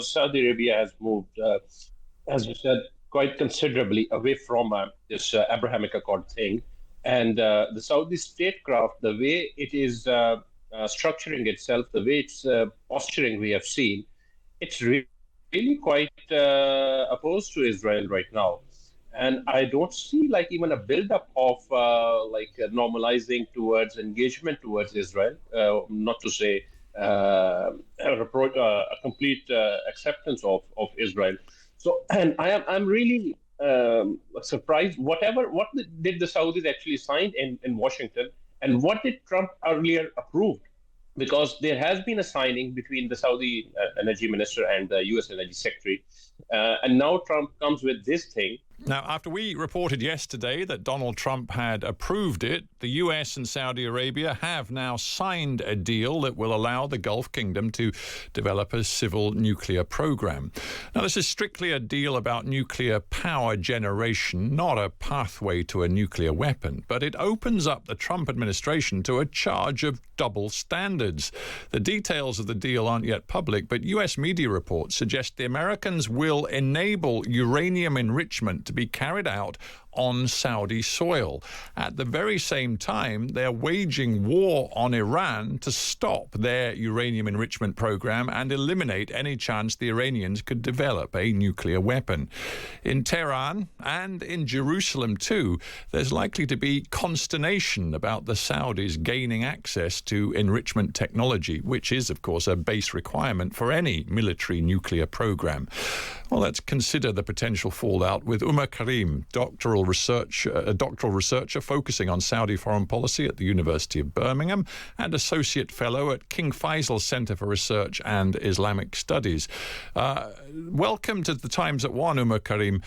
because Saudi Arabia has moved, as you said, quite considerably away from this Abrahamic Accord thing. And the Saudi statecraft, the way it is structuring itself, the way it's posturing, we have seen, it's really quite opposed to Israel right now. And I don't see like even a buildup of normalizing towards engagement towards Israel, not to say a complete acceptance of Israel. So, and I'm really surprised. What did the Saudis actually sign in Washington, and what did Trump earlier approved? Because there has been a signing between the Saudi energy minister and the U.S. energy secretary, and now Trump comes with this thing. Now, after we reported yesterday that Donald Trump had approved it, the US and Saudi Arabia have now signed a deal that will allow the Gulf Kingdom to develop a civil nuclear program. Now, this is strictly a deal about nuclear power generation, not a pathway to a nuclear weapon, but it opens up the Trump administration to a charge of double standards. The details of the deal aren't yet public, but US media reports suggest the Americans will enable uranium enrichment to be carried out on Saudi soil. At the very same time, they're waging war on Iran to stop their uranium enrichment program and eliminate any chance the Iranians could develop a nuclear weapon. In Tehran and in Jerusalem too, there's likely to be consternation about the Saudis gaining access to enrichment technology, which is, of course, a base requirement for any military nuclear program. Well, let's consider the potential fallout with Umer Karim, a doctoral researcher focusing on Saudi foreign policy at the University of Birmingham and associate fellow at King Faisal Centre for Research and Islamic Studies. Welcome to the Times at One, Umer Karim.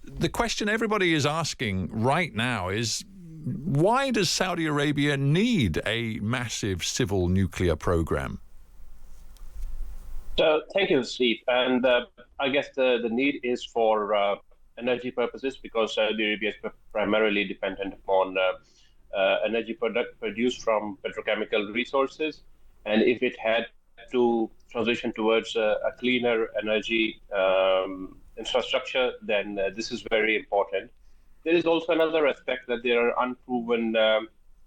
The question everybody is asking right now is, why does Saudi Arabia need a massive civil nuclear program? Thank you, Steve. And I guess the need is for energy purposes, because Saudi Arabia is primarily dependent upon energy produced from petrochemical resources. And if it had to transition towards a cleaner energy infrastructure, then this is very important. There is also another aspect that there are unproven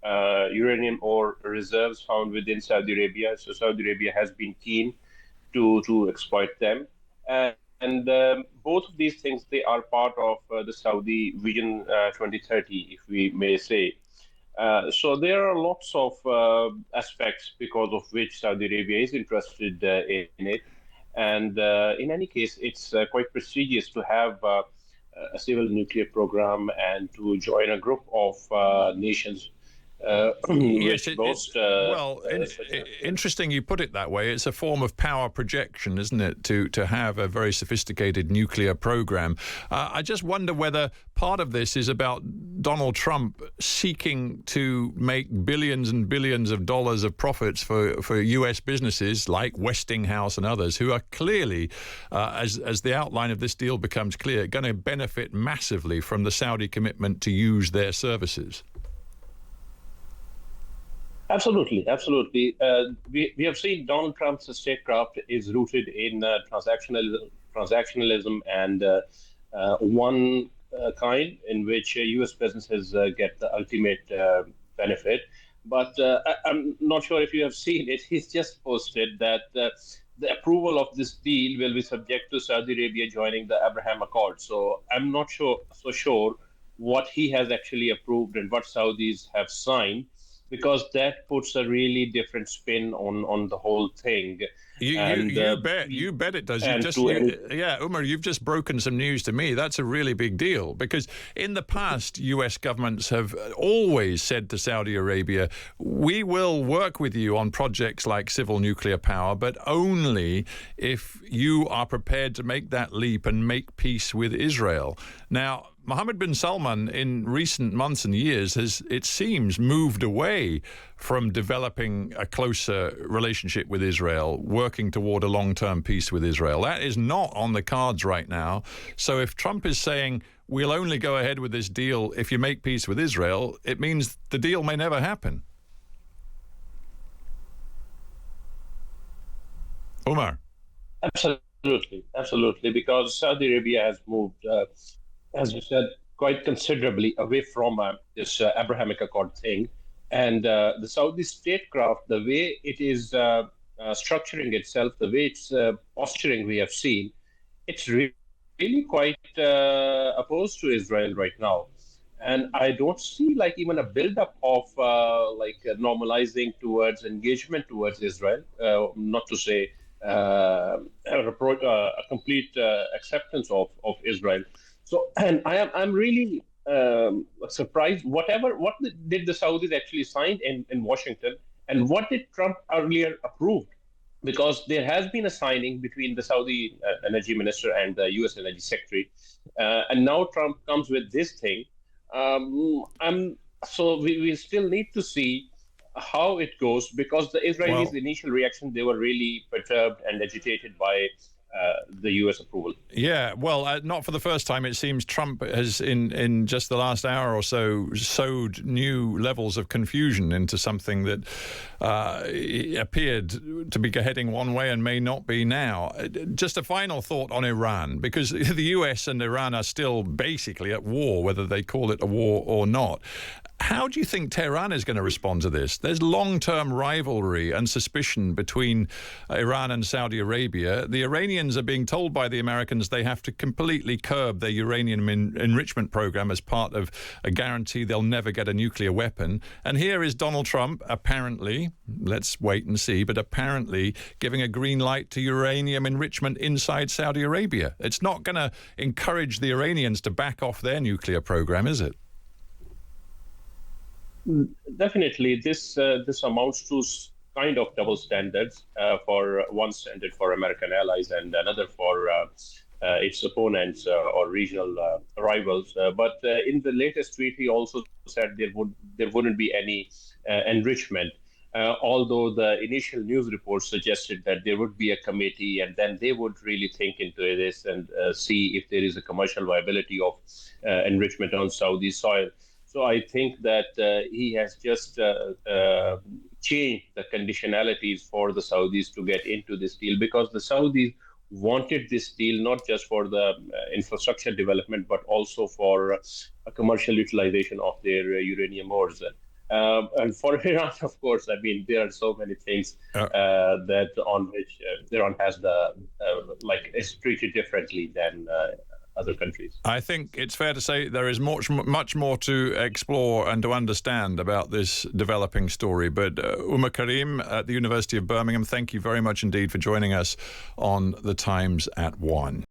uranium ore reserves found within Saudi Arabia. So Saudi Arabia has been keen to exploit them. And both of these things, they are part of the Saudi Vision 2030, if we may say. So there are lots of aspects because of which Saudi Arabia is interested in it. And in any case, it's quite prestigious to have a civil nuclear program and to join a group of nations. Yes, interesting you put it that way. It's a form of power projection, isn't it, to have a very sophisticated nuclear program. I just wonder whether part of this is about Donald Trump seeking to make billions and billions of dollars of profits for U.S. businesses like Westinghouse and others, who are clearly, as the outline of this deal becomes clear, going to benefit massively from the Saudi commitment to use their services. Absolutely. We have seen Donald Trump's statecraft is rooted in transactionalism and one kind in which U.S. businesses get the ultimate benefit. But I'm not sure if you have seen it. He's just posted that the approval of this deal will be subject to Saudi Arabia joining the Abraham Accord. So I'm not so sure what he has actually approved and what Saudis have signed, because that puts a really different spin on the whole thing. You bet it does. Umer, you've just broken some news to me. That's a really big deal, because in the past, U.S. governments have always said to Saudi Arabia, we will work with you on projects like civil nuclear power, but only if you are prepared to make that leap and make peace with Israel. Now, Mohammed bin Salman in recent months and years has, it seems, moved away from developing a closer relationship with Israel, working toward a long-term peace with Israel. That is not on the cards right now. So if Trump is saying, we'll only go ahead with this deal if you make peace with Israel, it means the deal may never happen. Umer. Absolutely. Absolutely, because Saudi Arabia has moved, as you said, quite considerably away from this Abrahamic Accord thing. And the Saudi statecraft, the way it is structuring itself, the way it's posturing, we have seen, it's really quite opposed to Israel right now. And I don't see like even a buildup of normalizing towards engagement towards Israel, not to say a complete acceptance of Israel. So, and I'm really surprised. Did the Saudis actually sign in Washington, and what did Trump earlier approved? Because there has been a signing between the Saudi energy minister and the U.S. energy secretary, and now Trump comes with this thing. So we still need to see how it goes, because the Israelis' initial reaction, they were really perturbed and agitated by the U.S. approval. Yeah, well, not for the first time. It seems Trump has, in just the last hour or so, sowed new levels of confusion into something that appeared to be heading one way and may not be now. Just a final thought on Iran, because the U.S. and Iran are still basically at war, whether they call it a war or not. How do you think Tehran is going to respond to this? There's long-term rivalry and suspicion between Iran and Saudi Arabia. The Iranians are being told by the Americans they have to completely curb their uranium enrichment program as part of a guarantee they'll never get a nuclear weapon. And here is Donald Trump, apparently, let's wait and see, but apparently giving a green light to uranium enrichment inside Saudi Arabia. It's not going to encourage the Iranians to back off their nuclear program, is it? Definitely, this amounts to kind of double standards, for one standard for American allies and another for its opponents or regional rivals. But in the latest tweet, he also said there wouldn't be any enrichment. Although the initial news report suggested that there would be a committee, and then they would really think into this and see if there is a commercial viability of enrichment on Saudi soil. So I think that he has just changed the conditionalities for the Saudis to get into this deal, because the Saudis wanted this deal not just for the infrastructure development, but also for a commercial utilization of their uranium ores. And for Iran, of course, I mean, there are so many things that on which Iran has is treated differently than other countries. I think it's fair to say there is much more to explore and to understand about this developing story. But Umer Karim at the University of Birmingham, thank you very much indeed for joining us on The Times at 1.